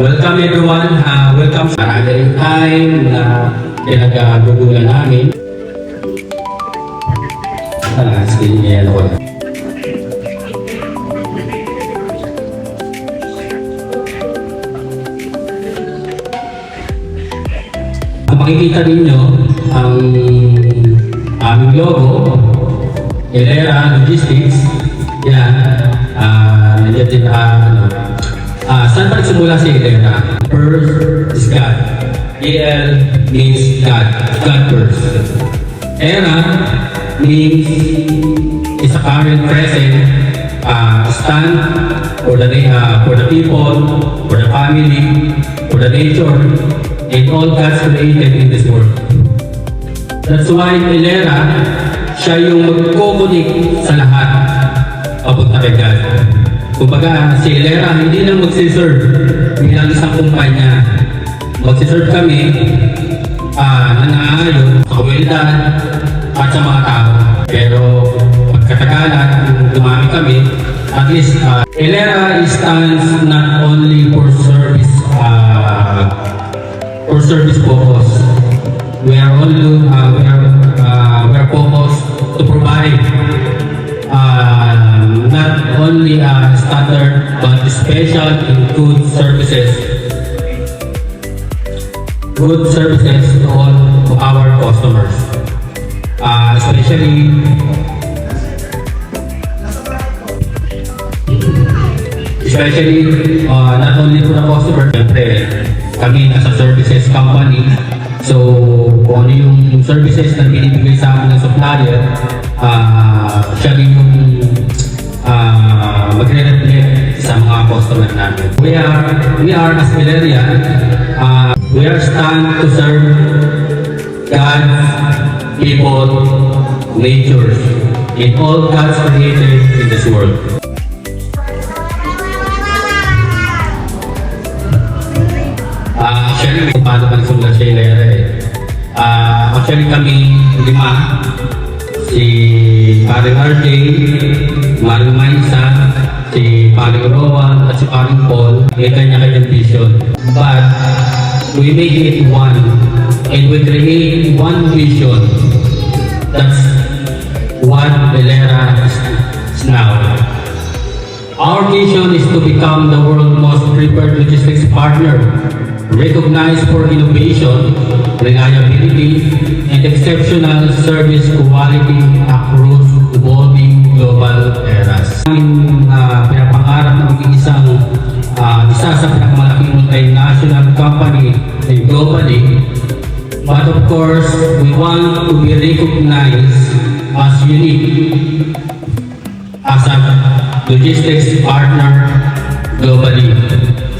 Welcome everyone. Welcome sa gathering time na pinag-gugulan namin. Sige, yan ako. Kung makikita ninyo ang aming logo, Elera Logistics, yan, nandiyan din saan pa nagsimula si Elera? First is God. EL means God. God first. Era means is a current present stand for the people, for the family, for the nature, and all God's created in this world. That's why Elera, siya yung magkukunik sa lahat papunta kay God. Kumbaga, si Elera hindi lang magsiserve bilang isang kumpanya. Magsiserve kami na naaayon sa komunidad at sa mga tao. Pero pagkatagalan, dumami kami, at least Elera stands not only for service purpose. We are focused to provide not only standard but special and good services to all of our customers, especially not only to the customer, siyempre kami nasa services company, so kung ano yung services na binibigay sa amin ng supplier, siya din yung magre-reflect sa mga customer namin. We are as Elera, we are stand to serve God, people, nature, in all God's created in this world. Actually, paano pa nagsimula si Elera actually kami 5, si Paring RJ, Maring Maisa, si Paring Rowan, at si Paring Paul, may kanya-kanyang vision. But we make it one, and we create one vision. That's what Elera is now. Our mission is to become the world's most preferred logistics partner, recognized for innovation, reliability, and exceptional service quality across evolving global eras. Ang pinapangarap na maging isa sa pinakamalaking multinational company globally, but of course, we want to be recognized as unique as a logistics partner globally.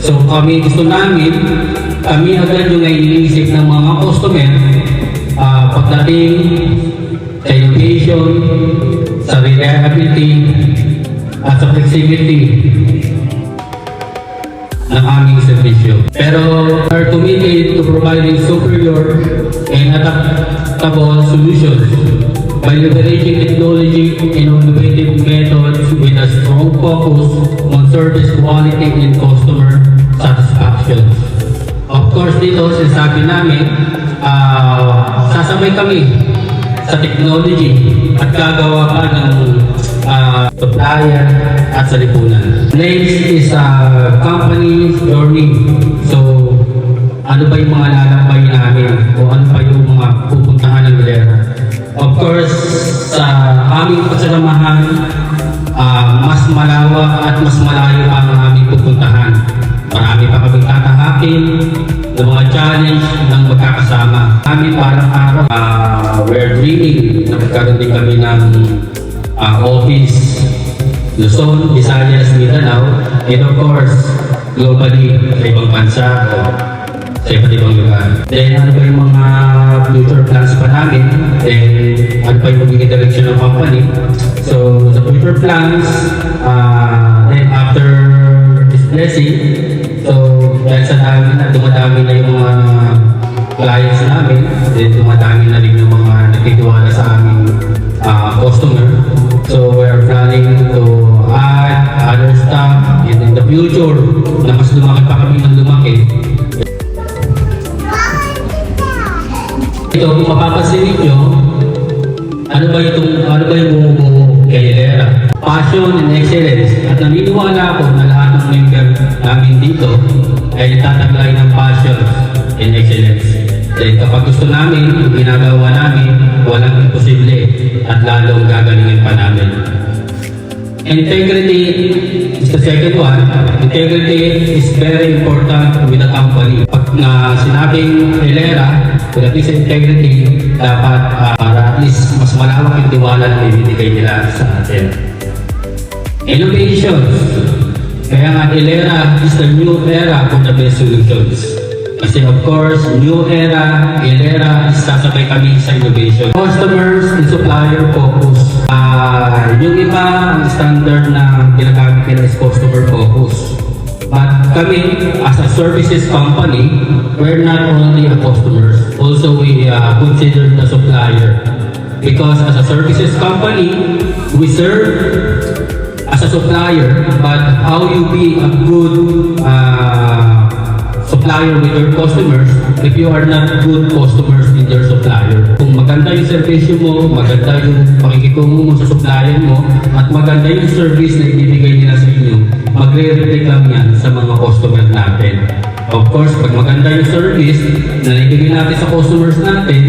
So gusto namin, kami agad yung naiisip ng mga customer pagdating sa innovation, sa reliability, at sa flexibility ng aming servisyo. Pero we are committed to providing superior and adaptable solutions by leveraging technology and innovative methods with a strong focus on service quality and customer satisfaction. Of course, dito sinasabi namin, sasabay kami sa technology at gagawa pa ng supplier at sa lipunan. Next is company's journey. So, ano ba yung mga lalakbay namin o ano pa yung mga pupuntahan ng Elera? Of course, sa aming pagsasamahan, mas malawak at mas malayo pa ang aming pupuntahan. Marami pa kaming tatahakin ng mga challenge ng magkakasama. Kami parang araw, we're dreaming na magkaroon din kami ng office, Luzon, Visayas, Mindanao, and of course, globally, sa ibang bansa o sa iba't ibang lugar. Then, ano pa yung mga future plans pa namin? Then, ano pa yung magiging direction ng company? So, sa future plans, then after this blessing, so, dahil sa dumadami na yung mga clients namin, then dumadami na rin yung mga nagtitiwala sa aming customer. So, we're planning to add other stuff and in the future, na mas lumaki pa kami ng lumaki lumaki. Ito, kung mapapansin ninyo, ano ba yung bumubuo kay Hilera? Passion and excellence. At naniniwala ako na lahat ng member namin dito ay tataglay ng passion and excellence. Dahil kapag gusto namin, yung ginagawa namin, walang imposible at lalong gagalingin pa namin. Integrity is the second one. Integrity is very important with the company. Pag sinabing Hilera, kung at least integrity, dapat para at least mas malawak yung tiwala na ibibigay nila sa atin. Innovations. Kaya nga Hilera is the new era for the best solutions. Kasi of course, new era, Hilera is sasabay kami sa innovation. Customers and supplier focus. Yung iba, ang standard na ginagamit nila is customer focus. But kami, as a services company, we're not only a customers. Also, we consider the supplier. Because as a services company, we serve as a supplier, but how you be a good supplier with your customers if you are not good customers with your supplier. Kung maganda yung servisyo mo, maganda yung pakikitungo mo sa supplier mo, at maganda yung service na ibibigay nila sa inyo, magre-reflect lang yan sa mga customer natin. Of course, pag maganda yung service na ibigay natin sa customers natin,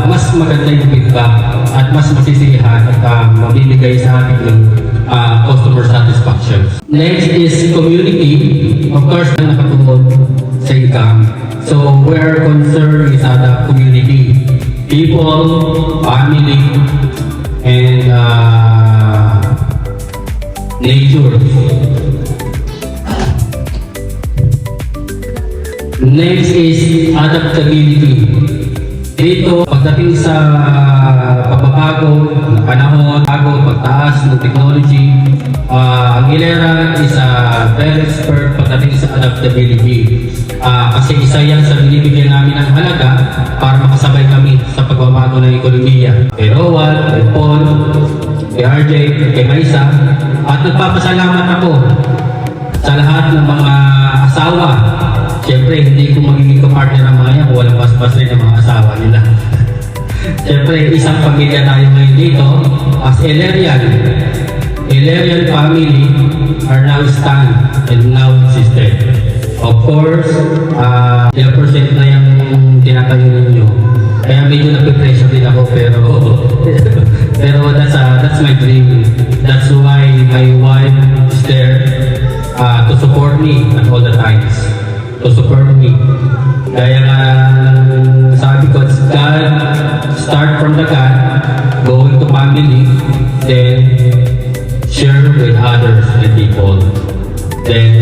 mas maganda yung feedback at mas masisiyahan at mabibigay sa atin yung customer satisfaction. Next is community. Of course, nakatuon sa income. So, where concern is the community. People, family, and nature. Next is adaptability. Dito, pagdating sa pagbabago ng panahon, pagtaas ng technology, ang Hilera is very expert pagdating sa adaptability. Kasi isa yan sa binibigyan namin ng halaga para makasabay kami sa pagbabago ng ekonomiya. Kay Rowan, kay Paul, kay RJ, kay Maisa, at nagpapasalamat ako sa lahat ng mga asawa. Siyempre, hindi ko magiging kapartner ng mga yan kung walang paspas rin ng mga asawa nila. Siyempre, isang pamilya tayo ngayon dito as Hilerian. Hilerian family are now stand and now existed. Of course, ilang percent na yung tinatayo ninyo. Kaya medyo napipressure din ako, pero that's my dream. That's why my wife is there to support me at all the times. To support me. Kaya nga, sabi ko, it's God, start from the God, going to family, then share with others and people. Then,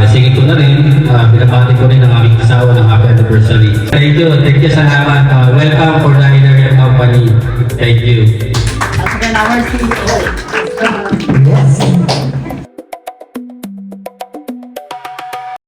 sige ko na rin, binabati ko rin ang aming asawa ng happy anniversary. Thank you salamat. Welcome for the Hilera Company. Thank you. At then our CEO.